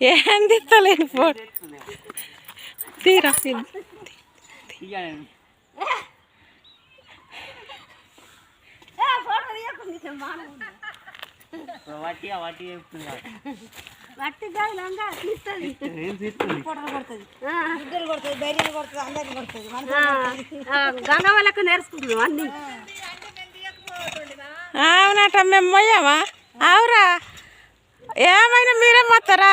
ఏం తీస్తలేను ఫోటో తీరా గంగవలకు నేర్చుకుంటున్నాం అన్ని. అవునట మేము మొయ్యమా? అవురా, ఏమైనా మీరే మొత్తరా?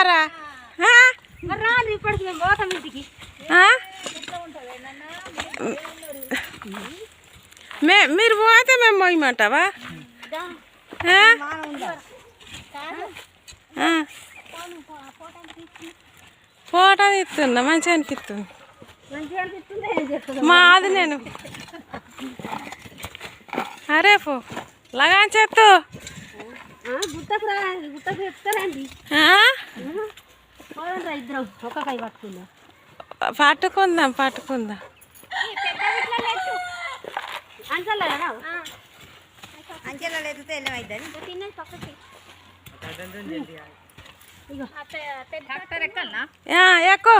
రాదు ఇప్పటికి మేము పోతాం ఇంటికి. మీరు పోతే మేము మొయ్యమంటావా? ఫోటో తీస్తున్నా, మంచిగా అనిపిస్తుంది. మాది నేను అరే పో లగాన్ చేత్తు ఇద్దరం ఒక కై పట్టుకుందాం. పట్టుకుందాం. అంచెలలో ఎత్తుతే వెళ్ళమైద్దని ఎక్కువ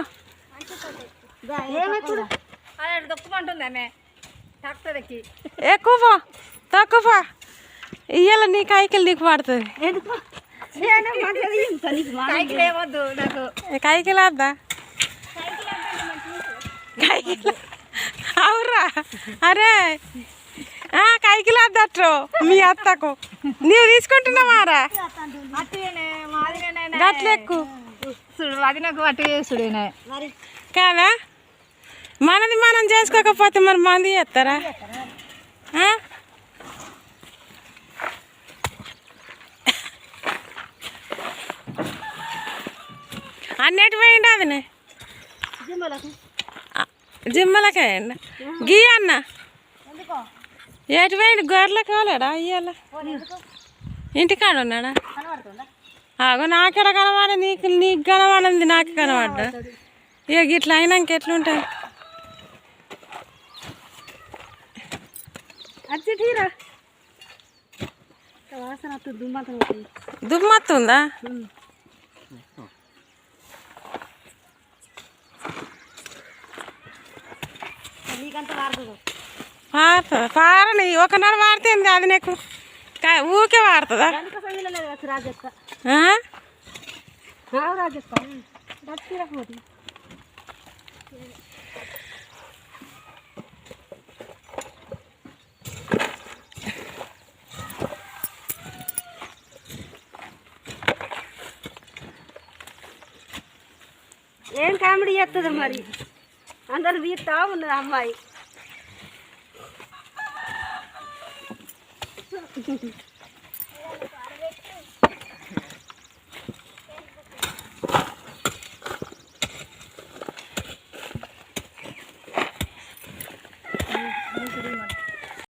దొక్కుమంటుందామె ట్రాక్టర్ ఎక్కి. ఎక్కువ తక్కువ ఇయ్యాల నీ కైకిలు నీకు పడుతుంది. ఏమొద్దు నాకు కైకిలు వద్దా? కైకిలు అవురా? అరే కైకిలు వద్దట్రు మీ అత్తకు. నీవు తీసుకుంటున్నావారా? గట్లెక్కు అది నాకు అట్టు చేసుడేనా కాదా? మనది మనం చేసుకోకపోతే మరి మంది చేస్తారా? అన్నిటి పోయింది అది జిమ్మలకే గీ అన్న ఎటు పోయింది? గొర్రెలకి పోలేడా ఇయ్యాల? ఇంటికాడ ఉన్నాడా? ఆగో నాకెడ కనబడ, నీకు కనబడింది నాకు కనబడ్డా. ఇక ఇట్లా అయినాక ఎట్లుంటుంది? దుమ్మత్తుందా? పారని ఒకనాడు వాడితే అది నీకు ఊకే వాడుతుందా? ఏం కామెడీ చేస్తుంది మరి, అందరు తీస్తా ఉన్నది అమ్మాయి.